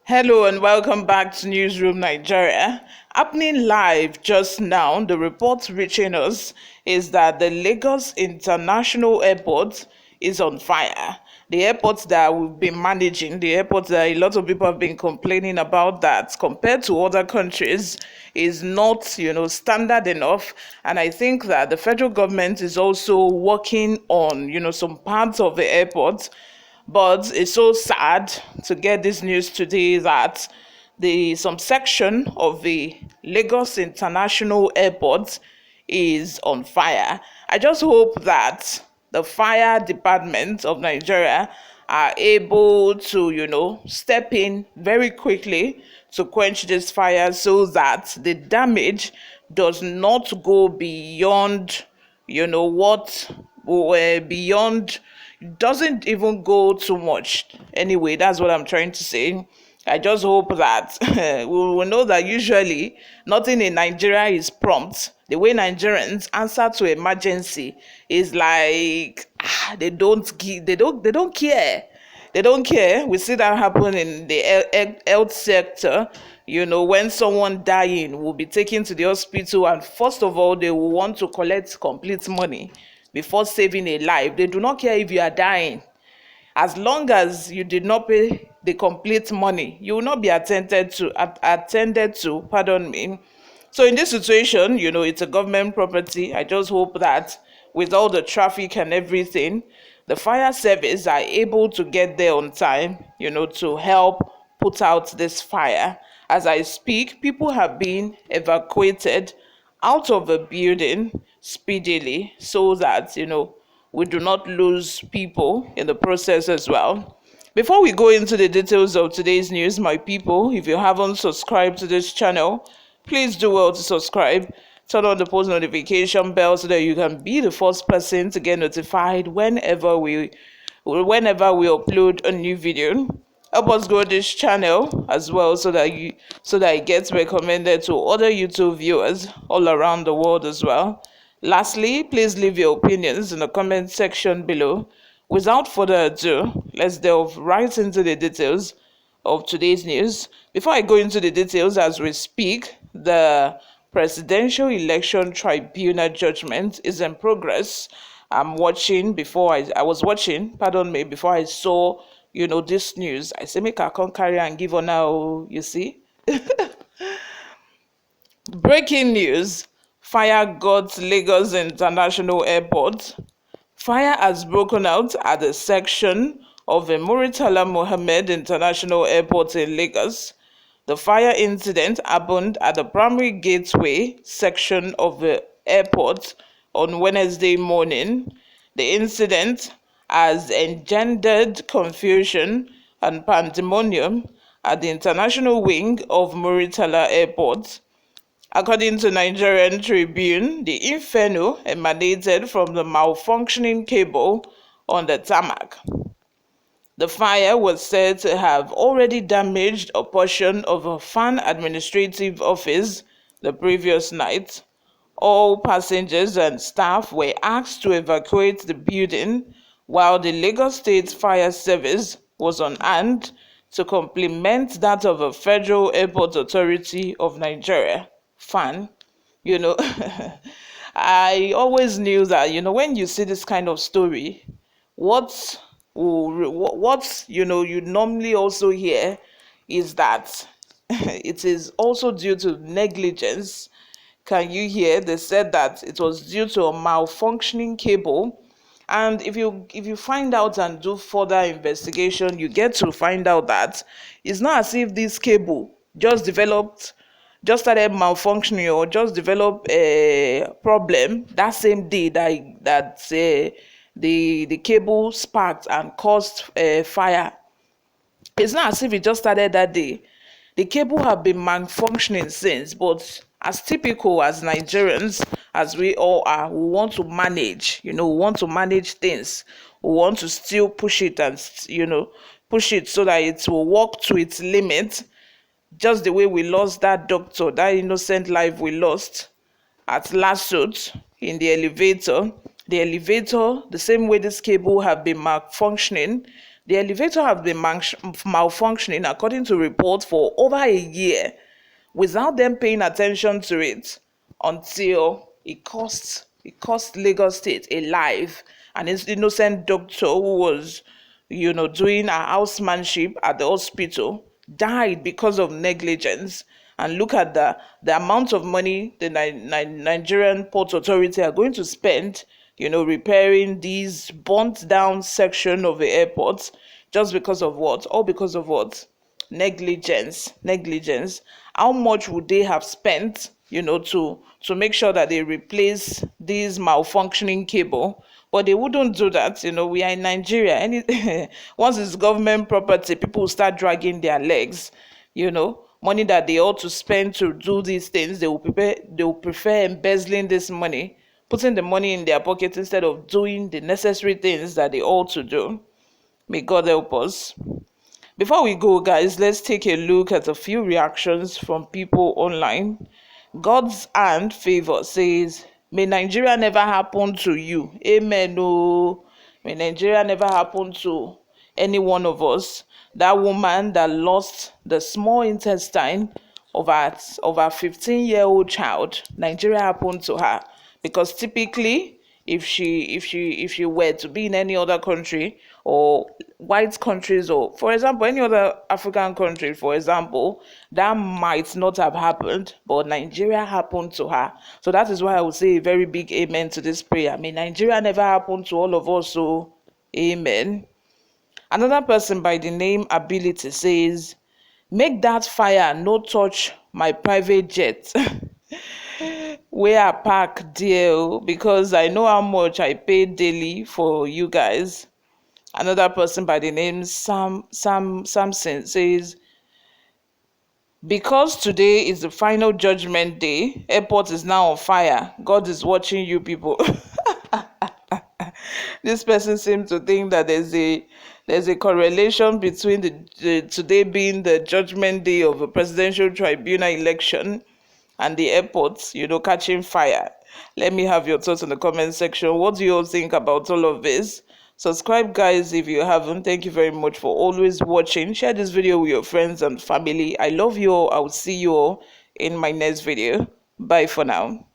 Hello and welcome back to Newsroom Nigeria. Happening live just now, the report reaching us is that the Lagos International Airport is on fire. The airport that we've been managing, the airport that a lot of people have been complaining about, that compared to other countries is not, standard enough. And I think that the federal government is also working on, some parts of the airport, but it's so sad to get this news today that some section of the Lagos International Airport is on fire. I just hope that the fire department of Nigeria are able to, step in very quickly to quench this fire so that the damage does not go beyond, what beyond, doesn't even go too much. Anyway, that's what I'm trying to say. I just hope that we will know that usually nothing in Nigeria is prompt. The way Nigerians answer to emergency is like they don't care. They don't care. We see that happen in the health sector. When someone dying will be taken to the hospital, and first of all, they will want to collect complete money before saving a life. They do not care if you are dying. As long as you did not pay the complete money, you will not be attended to, pardon me. So in this situation, it's a government property. I just hope that with all the traffic and everything, the fire service are able to get there on time, to help put out this fire. As I speak, people have been evacuated out of the building speedily so that, we do not lose people in the process as well. Before we go into the details of today's news, my people, if you haven't subscribed to this channel, please do well to subscribe. Turn on the post notification bell so that you can be the first person to get notified whenever we upload a new video. Help us grow this channel as well so that it gets recommended to other YouTube viewers all around the world as well. Lastly, please leave your opinions in the comment section below. Without further ado, let's delve right into the details of today's news. Before I go into the details, as we speak, the Presidential Election Tribunal judgment is in progress. I was watching, before I saw, this news. I say, make I come carry and give on now, you see. Breaking news. Fire got Lagos International Airport. Fire has broken out at the section of the Muritala Mohammed International Airport in Lagos. The fire incident happened at the primary gateway section of the airport on Wednesday morning. The incident has engendered confusion and pandemonium at the international wing of Muritala Airport. According to Nigerian Tribune, the inferno emanated from the malfunctioning cable on the tarmac. The fire was said to have already damaged a portion of a fan administrative office the previous night. All passengers and staff were asked to evacuate the building while the Lagos State Fire Service was on hand to complement that of the Federal Airport Authority of Nigeria, FAN. I always knew that, when you see this kind of story, what you normally also hear is that it is also due to negligence. Can you hear? They said that it was due to a malfunctioning cable. And if you find out and do further investigation, you get to find out that it's not as if this cable just started malfunctioning or just developed a problem that same day that the cable sparked and caused a fire. It's not as if it just started that day. The cable have been malfunctioning since, but as typical as Nigerians, as we all are, we want to manage, we want to manage things. We want to still push it and, push it so that it will work to its limit, just the way we lost that doctor, that innocent life we lost at Lasot in the elevator. The elevator, the same way this cable have been malfunctioning, the elevator have been malfunctioning according to reports for over a year without them paying attention to it until it cost Lagos State a life. An innocent doctor who was, doing a housemanship at the hospital died because of negligence. And look at the amount of money the Nigerian Port Authority are going to spend, repairing these burnt down section of the airport, just because of what? All because of what? Negligence. How much would they have spent, to make sure that they replace this malfunctioning cable? But they wouldn't do that. We are in Nigeria. Once it's government property, people will start dragging their legs. Money that they ought to spend to do these things, they will prefer embezzling this money, putting the money in their pocket instead of doing the necessary things that they ought to do. May God help us. Before we go, guys, let's take a look at a few reactions from people online. God's hand favor says, may Nigeria never happen to you. Amen. Oh, may Nigeria never happen to any one of us. That woman that lost the small intestine of her 15-year-old child, Nigeria happened to her. Because typically, if she were to be in any other country, or white countries, or for example any other African country, for example, that might not have happened, but Nigeria happened to her. So that is why I would say a very big amen to this prayer. May Nigeria never happen to all of us. So amen. Another person by the name Ability says, make that fire no touch my private jet. Where I park deal, because I know how much I pay daily for you guys. Another person by the name Samson says, because today is the final judgment day, airport is now on fire. God is watching you people. This person seems to think that there's a correlation between the today being the judgment day of a presidential tribunal election and the airports, catching fire. Let me have your thoughts in the comment section. What do you all think about all of this? Subscribe, guys, if you haven't. Thank you very much for always watching. Share this video with your friends and family. I love you all. I will see you all in my next video. Bye for now.